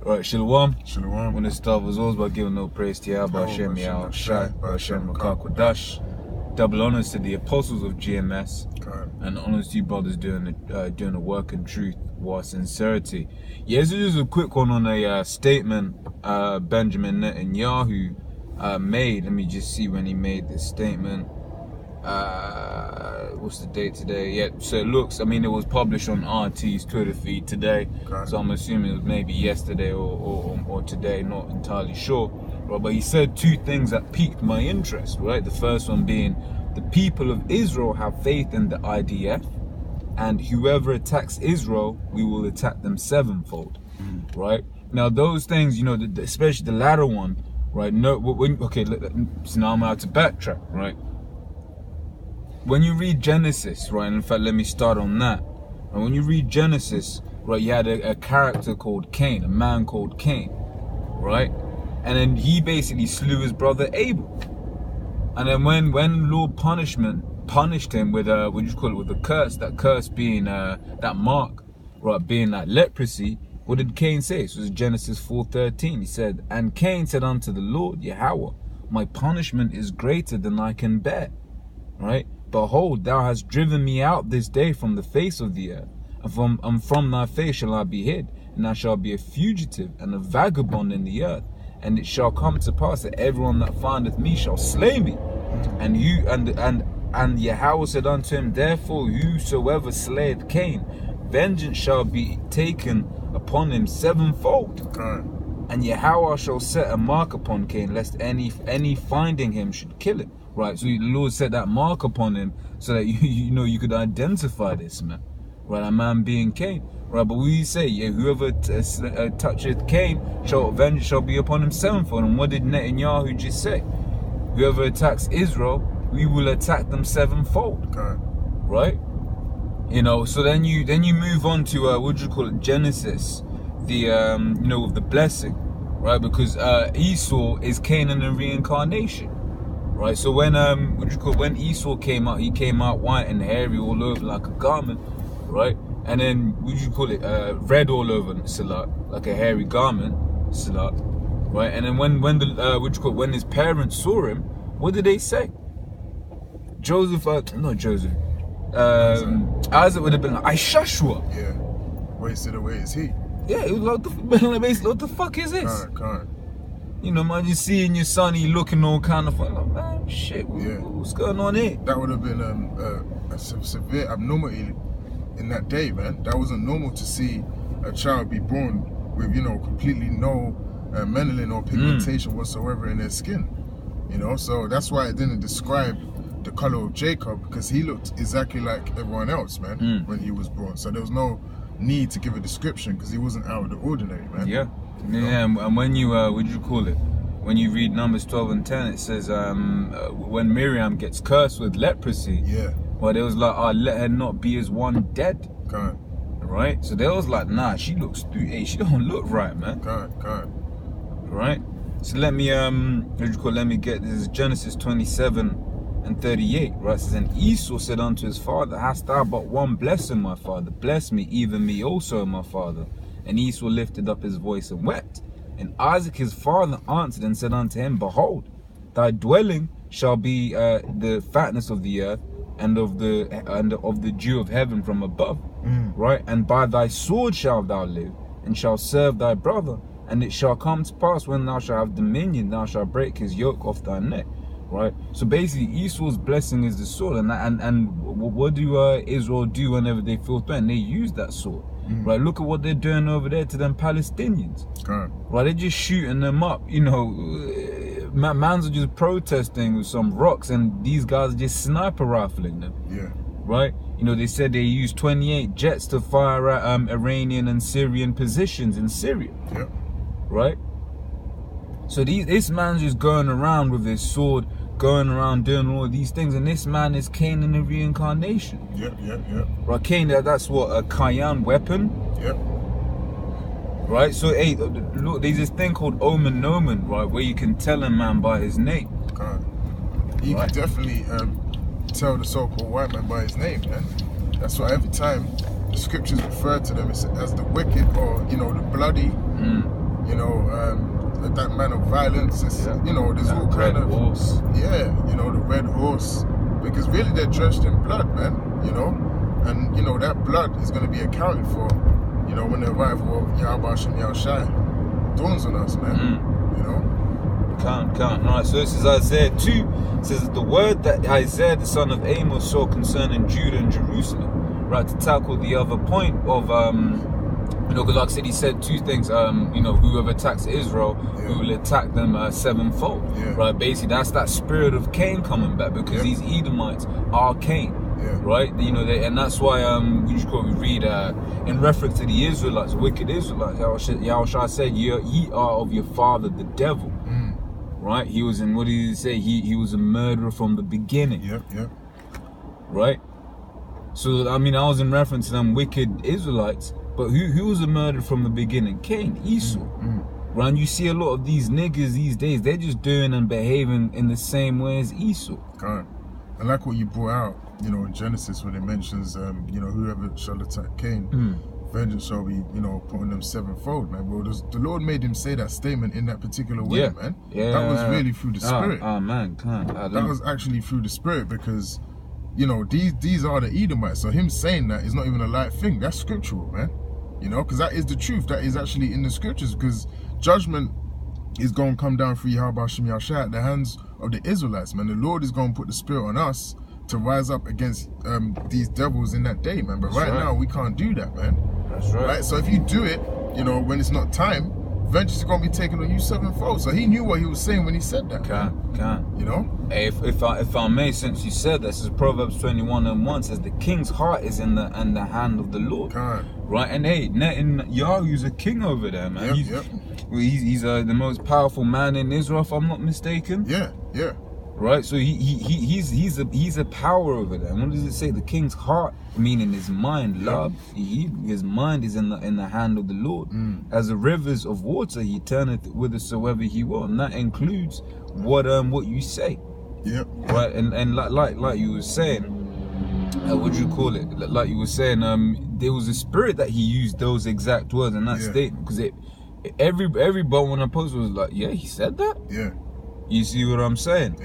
Right, Shalom. Shalom. When it start was always by giving no praise to Yahweh, Hashem, Yahweh, Shai, Hashem, Makakwadash. Double honors to the apostles of GMS, and honors to you brothers doing the work in truth or sincerity. Yeah, this is just a quick one on a statement Benjamin Netanyahu made. Let me just see when he made this statement. What's the date today? Yeah, so it looks, I mean, it was published on RT's Twitter feed today, so I'm assuming it was maybe yesterday or today, not entirely sure. Right, but he said two things that piqued my interest, right? The first one being, the people of Israel have faith in the IDF, and whoever attacks Israel, we will attack them sevenfold, right? Now those things, you know, especially the latter one, right? No, okay, so now I'm going to have to backtrack, right? When you read Genesis, right, and in fact, let me start on that. And when you read Genesis, right, you had a character called Cain, a man called Cain, right? And then he basically slew his brother Abel. And then when Lord punished him with what you call it, with a curse, that curse being that mark, right, being that leprosy, what did Cain say? This was Genesis 4:13. He said, "And Cain said unto the Lord Yahweh, my punishment is greater than I can bear, right? Behold, thou hast driven me out this day from the face of the earth, and from thy face shall I be hid, and I shall be a fugitive and a vagabond in the earth. And it shall come to pass that everyone that findeth me shall slay me. And Yahweh said unto him, therefore whosoever slayeth Cain, vengeance shall be taken upon him sevenfold. And Yahweh shall set a mark upon Cain, lest any finding him should kill him." Right, so the Lord set that mark upon him so that you could identify this man, right? A man being Cain, right? But we say, yeah, whoever toucheth Cain, vengeance shall be upon him sevenfold. And what did Netanyahu just say? Whoever attacks Israel, we will attack them sevenfold, right? You know, so then you move on to what do you call it, Genesis, the with the blessing, right? Because Esau is Canaan in reincarnation. Right, so when when Esau came out, he came out white and hairy all over like a garment, right? And then red all over Salat, like a hairy garment, Salat, right? And then when his parents saw him, what did they say? Isaac would have been like, Ishashua. Yeah, wasted away is he? Yeah, it was like basically, what the fuck is this? You know, man, you seeing your son, he looking all kind of like, man, shit, what's going on here? That would have been a severe abnormality in that day, man. That wasn't normal to see a child be born with, completely no melanin or pigmentation whatsoever in their skin. You know, so that's why it didn't describe the color of Jacob, because he looked exactly like everyone else, man, when he was born. So there was no need to give a description because he wasn't out of the ordinary, man. Yeah. Yeah, and when you when you read Numbers 12 and 10, it says when Miriam gets cursed with leprosy, well, it was like, let her not be as one dead, right? So they was like, nah, she looks she don't look right, man. Right? So let me let me get this. Genesis 27 and 38, right? It says, and Esau said unto his father, hast thou but one blessing, my father? Bless me, even me also, my father. And Esau lifted up his voice and wept. And Isaac his father answered and said unto him, behold, thy dwelling shall be the fatness of the earth, and of the dew of heaven from above, right? And by thy sword shalt thou live, and shalt serve thy brother. And it shall come to pass, when thou shalt have dominion, thou shalt break his yoke off thy neck, right? So basically, Esau's blessing is the sword, and what do Israel do whenever they feel threatened? They use that sword. Right, look at what they're doing over there to them Palestinians. Right, they're just shooting them up. You know, mans are just protesting with some rocks, and these guys are just sniper rifling them. Yeah. Right. You know, they said they used 28 jets to fire at Iranian and Syrian positions in Syria. Yeah. Right. So this man's just going around with his sword, going around doing all of these things, and this man is Cain in the reincarnation. Yeah. Right, Cain, that's what, a Cain weapon? Yeah. Right, so hey, look, there's this thing called omen nomen, right, where you can tell a man by his name. You can definitely tell the so-called white man by his name, man. That's why every time the scriptures refer to them as the wicked, or, the bloody, you know, that man of violence. It's, you know, there's all kind of horse. Yeah, you know, the red horse, because really they're drenched in blood, man. You know, and you know that blood is going to be accounted for. You know, when the arrival of Yahweh Shem Yahushai dawns on us, man. You know. Can't. Right, so this is Isaiah 2. It says the word that Isaiah the son of Amos saw concerning Judah and Jerusalem, right, to tackle the other point of you know, because like I said, he said two things. You know, whoever attacks Israel, we will attack them sevenfold. Right, basically that's that spirit of Cain coming back, because these Edomites are Cain. Right, you know, and that's why we read in reference to the Israelites, wicked Israelites. Yahushua said, "Ye are of your father the devil." Right, he was in, what did he say? He was a murderer from the beginning. Right. So I mean, I was in reference to them wicked Israelites, but who was a murderer from the beginning? Cain, Esau. Right, and you see a lot of these niggas these days, they're just doing and behaving in the same way as Esau. God. I like what you brought out, you know, in Genesis, when it mentions, you know, whoever shall attack Cain, vengeance shall be, you know, put on them sevenfold, man. Well, the Lord made him say that statement in that particular way, man. That was really through the Spirit. Oh man, that was actually through the Spirit, because, you know, these are the Edomites. So him saying that is not even a light thing. That's scriptural, man. You know, because that is the truth. That is actually in the scriptures, because judgment is going to come down through Yahweh Shem Yahushua at the hands of the Israelites, man. The Lord is going to put the Spirit on us to rise up against these devils in that day, man. But right now, we can't do that, man. That's right. So if you do it, you know, when it's not time, vengeance is going to be taken on you sevenfold. So he knew what he was saying when he said that. You know? Hey, if I may, since you said this, is Proverbs 21:1 says the king's heart is in the hand of the Lord. Right, and hey, Netanyahu's a king over there, man. He's the most powerful man in Israel, if I'm not mistaken. Right, so he's a power over there. And what does it say? The king's heart, meaning his mind, love. His mind is in the hand of the Lord. As the rivers of water, he turneth whithersoever he will, and that includes what you say. Right, and like you were saying, what do you call it? Like you were saying, there was a spirit that he used those exact words in that statement, because everybody when I posted was like, yeah, he said that. You see what I'm saying?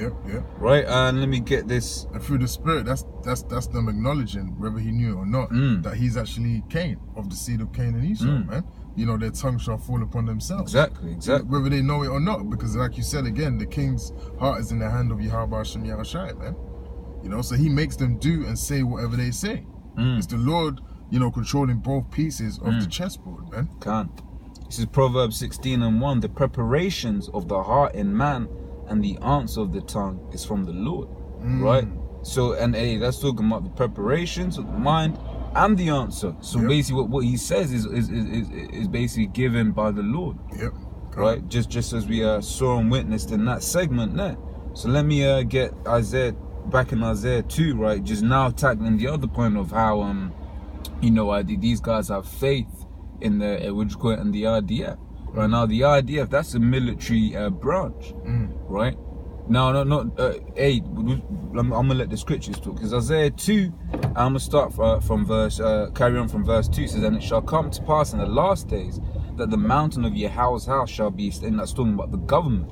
Right, and let me get this. And through the Spirit, that's them acknowledging, whether he knew it or not, that he's actually Cain, of the seed of Cain and Esau, man. You know, their tongue shall fall upon themselves. Exactly. Whether they know it or not, because like you said again, the king's heart is in the hand of Yahweh Shem Yahushua, man. You know, so he makes them do and say whatever they say. It's the Lord, you know, controlling both pieces of the chessboard, man. This is Proverbs 16:1. The preparations of the heart in man, and the answer of the tongue is from the Lord. Right? So, and hey, that's talking about the preparations of the mind and the answer. So basically what he says is basically given by the Lord. Right? Just as we saw and witnessed in that segment there. So let me get Isaiah, back in Isaiah 2, right? Just now tackling the other point of how you know, these guys have faith in the in the IDF. Right now, the IDF, that's a military branch, right? No, hey, I'm gonna let the scriptures talk, because Isaiah 2, I'm gonna start from carry on from verse 2. It says, and it shall come to pass in the last days that the mountain of your house shall be, and that's talking about the government,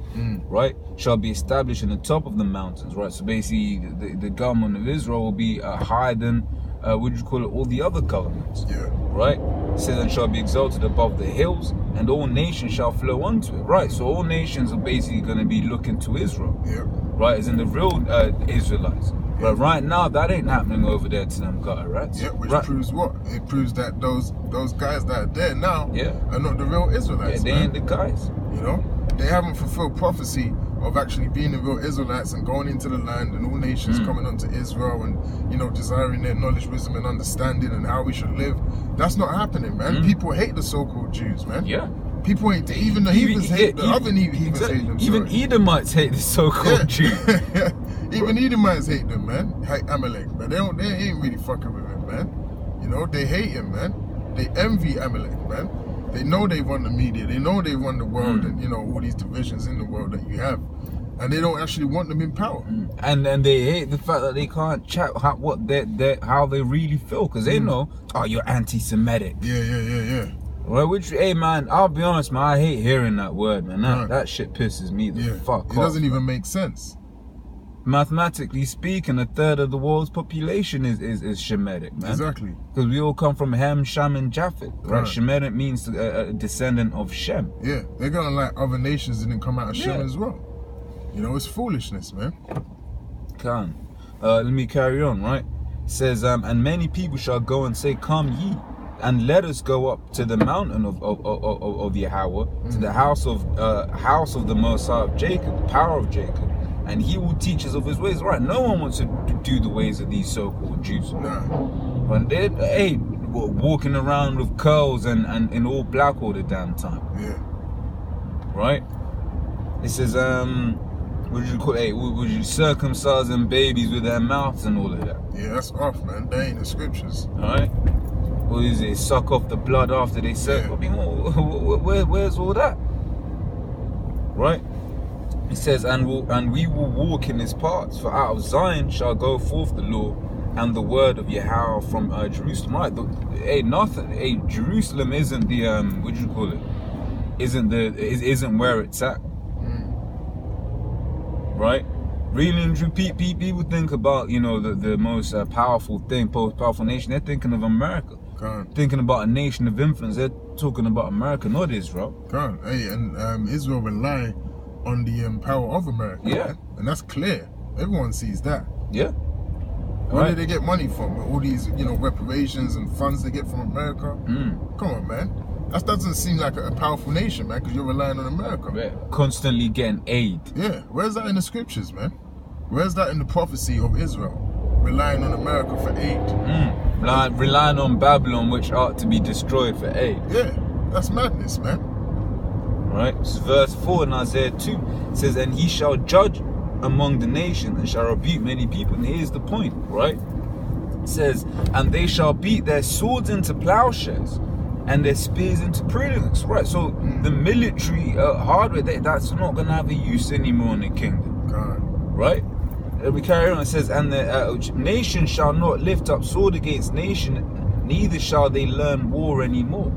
right? Shall be established in the top of the mountains, right? So basically, the government of Israel will be higher than all the other governments, right? It says, and shall be exalted above the hills, and all nations shall flow unto it, right? So all nations are basically going to be looking to Israel, right? As in the real Israelites. But right now, that ain't happening over there to them guys, right? Which proves what? It proves that those guys that are there now are not the real Israelites. They ain't the guys. You know, they haven't fulfilled prophecy of actually being the real Israelites and going into the land and all nations coming unto Israel and, you know, desiring their knowledge, wisdom and understanding and how we should live. That's not happening, man. People hate the so-called Jews, man. People hate, even the heathens hate, the other heathens hate them. Even Edomites hate the so-called Jews. Even Edomites hate them, man. Hate Amalek, but they ain't really fucking with him, man. You know, they hate him, man. They envy Amalek, man. They know they run the media. They know they run the world, and you know all these divisions in the world that you have, and they don't actually want them in power. And they hate the fact that they can't chat how they really feel, because they know, oh, you're anti-Semitic. Right, which, hey man, I'll be honest, man, I hate hearing that word, man. That shit pisses me the fuck off. It doesn't even make sense. Mathematically speaking, a third of the world's population is Shemitic, man. Exactly. Because we all come from Ham, Sham, and Japheth, right? Shemitic means a descendant of Shem. Yeah, they're gonna like other nations didn't come out of Shem as well. You know, it's foolishness, man. Cain. Let me carry on, right? It says, and many people shall go and say, come ye, and let us go up to the mountain of Yahweh, to the house of the Most High of Jacob, the power of Jacob, and he will teach us of his ways. Right? No one wants to do the ways of these so-called Jews. But they're walking around with curls and in all black all the damn time. Yeah. Right? It says, would you circumcising babies with their mouths and all of that? Yeah, that's off, man. They ain't the scriptures. Alright? What is it? Suck off the blood after they suck? I mean, where's all that? Right? It says, and we will walk in his paths, for out of Zion shall go forth the law and the word of Yahweh from Jerusalem. Right? Jerusalem isn't the what do you call it? Isn't where it's at. Right? Really and true, people think about, you know, the most powerful nation. They're thinking of America. Thinking about a nation of influence. They're talking about America, not Israel. Hey, and Israel rely on the power of America. Yeah. Man. And that's clear. Everyone sees that. Yeah. Where do they get money from? All these, you know, reparations and funds they get from America? Come on, man. That doesn't seem like a powerful nation, man, because you're relying on America. Yeah. Constantly getting aid. Yeah. Where's that in the scriptures, man? Where's that in the prophecy of Israel? Relying on America for aid. Relying on Babylon, which ought to be destroyed for aid. Yeah. That's madness, man. Right? This is verse 4 in Isaiah 2. It says, and he shall judge among the nations and shall rebuke many people. And here's the point, right? It says, and they shall beat their swords into plowshares and their spears into pruning hooks. Right? So the military hardware, that's not going to have a use anymore in the kingdom. Right? We carry on. It says, and the nation shall not lift up sword against nation, neither shall they learn war anymore.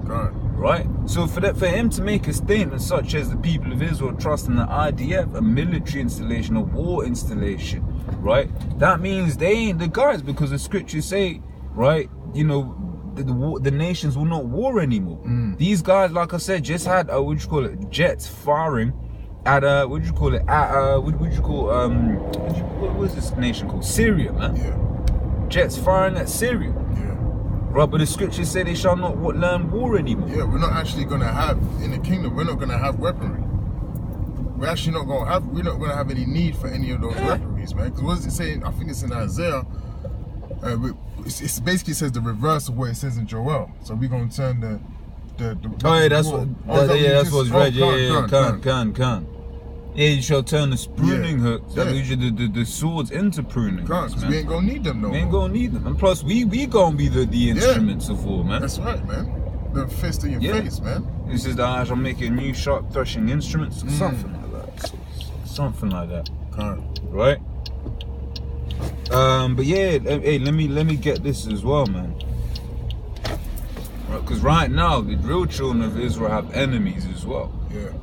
Right? So for him to make a statement such as the people of Israel trust in the IDF, a military installation, a war installation, right? That means they ain't the guys, because the scriptures say, right, you know, the nations will not war anymore. These guys, like I said, just had jets firing at what was this nation called? Syria, man. Jets firing at Syria. Right, but the scriptures say they shall not learn war anymore. Yeah, we're not actually gonna have in the kingdom. We're not gonna have weaponry. We're actually not gonna have. We're not gonna have any need for any of those weaponries, man. Because what does it say? I think it's in Isaiah. It basically says the reverse of what it says in Joel. So we're gonna turn the that's what's read. Can. Yeah, you shall turn the pruning hooks, the swords into pruning hooks, man. We ain't gonna need them no more. We ain't gonna need them. And plus, we gonna be the instruments of war, man. That's right, man. The fist in your face, man. This is I shall make a new sharp threshing instrument, something like that. Something like that. Right? But yeah, hey, let me get this as well, man. Because right now, the real children of Israel have enemies as well. Yeah.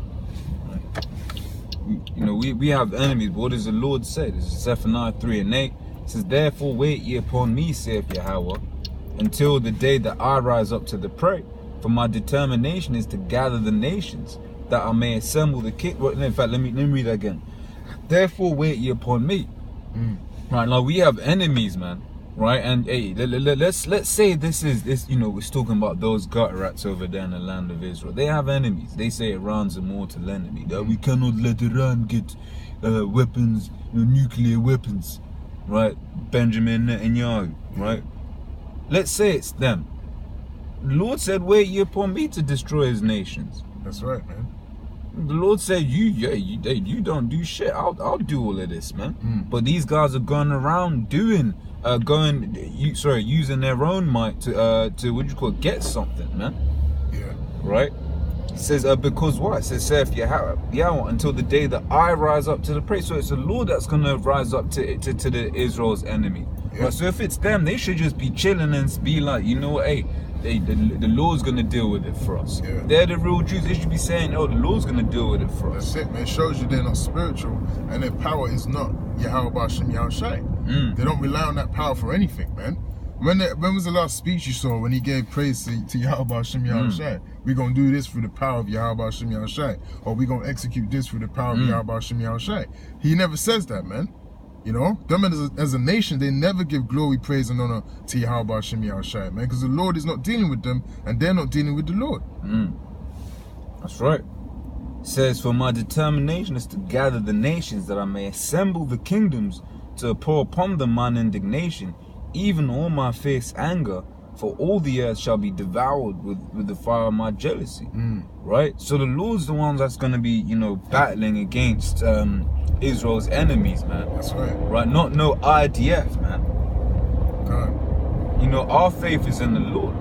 You know, we have enemies, but what does the Lord say? This is Zephaniah 3:8. It says, therefore wait ye upon me, saith Yahweh, until the day that I rise up to the prey. For my determination is to gather the nations, that I may assemble the king. Well, in fact, let me read that again. Therefore wait ye upon me. Right, now we have enemies, man. Right, and hey, let's say this, you know, we're talking about those gut rats over there in the land of Israel. They have enemies. They say Iran's a mortal enemy. That we cannot let Iran get weapons, nuclear weapons. Right, Benjamin Netanyahu. Right, let's say it's them. The Lord said, "Wait ye upon me to destroy his nations." That's right, man. The Lord said, you don't do shit. I'll do all of this, man. But these guys are going around doing. Using their own might to get something, man. Yeah. Right? It says, because what? It says, saith Yahweh, until the day that I rise up to the prey. So it's the Lord that's gonna rise up to the Israel's enemy. Yeah. Right? So if it's them, they should just be chilling and be like, you know what, hey, the Lord's gonna deal with it for us. Yeah. They're the real Jews. They should be saying, oh, the Lord's gonna deal with it for us. That's it, man. It shows you they're not spiritual, and their power is not Yahweh Bashem Yahushai. They don't rely on that power for anything, man. When was the last speech you saw when he gave praise to Yahweh Bashem Yahushai? We're gonna do this through the power of Yahweh Bashem Yahushai, or we're gonna execute this through the power of Yahweh Bashem Yahushai. He never says that, man. You know, them as a nation, they never give glory, praise, and honor to Yahweh Bashem Yahushai, man, because the Lord is not dealing with them, and they're not dealing with the Lord. That's right. It says, for my determination is to gather the nations, that I may assemble the kingdoms, to pour upon them mine indignation, even all my fierce anger, for all the earth shall be devoured with the fire of my jealousy. Right? So the Lord's the one that's going to be, you know, battling against Israel's enemies, man. That's right. Right? Not no IDF, man. God. You know, our faith is in the Lord.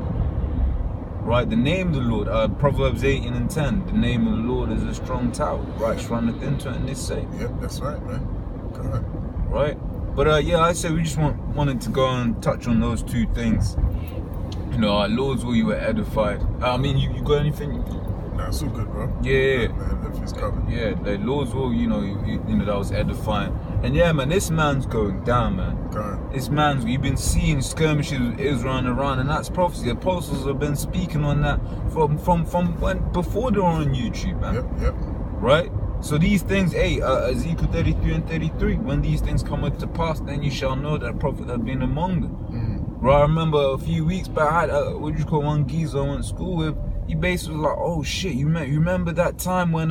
Right? The name of the Lord, Proverbs 18 and 10, the name of the Lord is a strong tower. Right? Runneth into it and is safe. Yep, that's right, man. God. Right? But yeah, I said we just wanted to go and touch on those two things. You know, our Lord's will, you were edified. I mean, you got anything? Nah, it's all good, bro. Yeah, man, everything's covered. Yeah, the Lord's will, you know, that was edifying. And yeah, man, this man's going down, man. God. This man's, you've been seeing skirmishes with Israel and Iran, and that's prophecy. The apostles have been speaking on that from when before they were on YouTube, man. Yep. Right? So these things, Ezekiel 33 and 33, when these things come to pass, then you shall know that a prophet has been among them. Right, I remember a few weeks back, I had, one geezer I went to school with. He basically was like, oh shit, you remember that time when,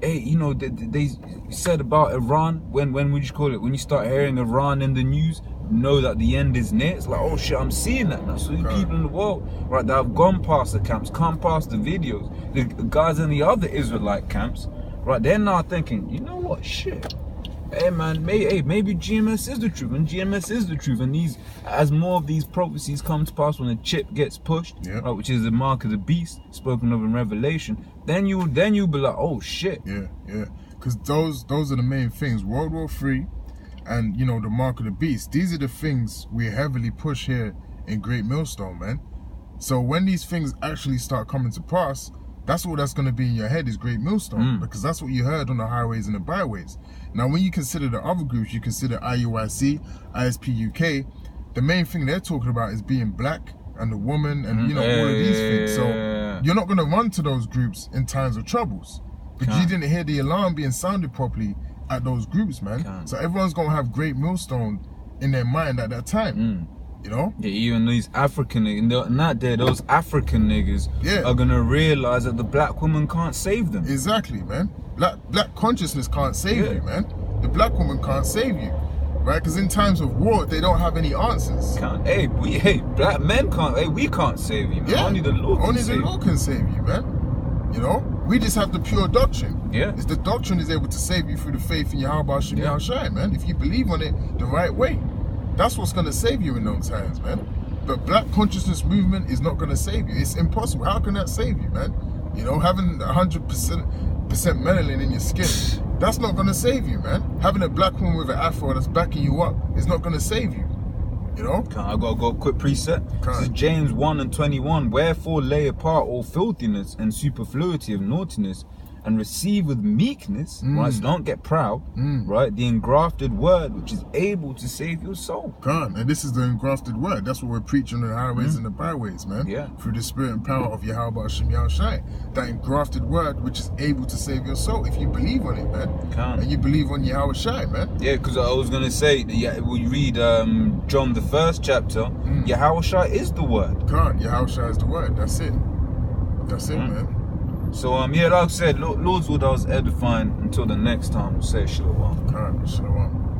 you know, they said about Iran, when when you start hearing Iran in the news, know that the end is near. It's like, oh shit, I'm seeing that now. So the people in the world, right, that have gone past the camps, come past the videos, the guys in the other Israelite camps, right, they're now thinking, you know what, shit, hey man, maybe GMS is the truth, and GMS is the truth, and as more of these prophecies come to pass, when the chip gets pushed, right, which is the mark of the beast spoken of in Revelation, then you'll be like, oh shit. Yeah, because those are the main things. World War III, and you know, the mark of the beast. These are the things we heavily push here in Great Millstone, man. So when these things actually start coming to pass, that's what that's going to be in your head, is Great Millstone, because that's what you heard on the highways and the byways. Now, when you consider the other groups, you consider IUIC, ISPUK, the main thing they're talking about is being black and the woman and, you know, all of these things. So you're not going to run to those groups in times of troubles, because you didn't hear the alarm being sounded properly at those groups, man. So everyone's going to have Great Millstone in their mind at that time. You know? Yeah, even these African niggas, not there, those African niggas are gonna realize that the black woman can't save them. Exactly, man. Black consciousness can't save you, man. The black woman can't save you, right? Because in times of war, they don't have any answers. Black men can't. We can't save you, man. Yeah. Only the Lord can save you, man. You know, we just have the pure doctrine. Yeah. It's the doctrine is able to save you through the faith in Yahweh Bashem Yahushai, man. If you believe on it the right way. That's what's going to save you in those times, man. But black consciousness movement is not going to save you. It's impossible. How can that save you, man? You know, having 100% melanin in your skin, that's not going to save you, man. Having a black woman with an afro that's backing you up is not going to save you. You know? I got to go a quick preset. This is James 1 and 21. Wherefore lay apart all filthiness and superfluity of naughtiness, and receive with meekness, right? So don't get proud, right? The engrafted word, which is able to save your soul. And this is the engrafted word. That's what we're preaching on the highways and the byways, man. Yeah. Through the spirit and power of Yahweh Bashem Yahushai. That engrafted word, which is able to save your soul, if you believe on it, man. And you believe on Yahweh Shai, man. Yeah, because I was going to say, we read John the 1st chapter, Yahweh Shai is the word. Yahweh Shai is the word. That's it. That's it, man. So like I said, Lord's will, that was edifying. Until the next time, we'll say shalom. Shalom.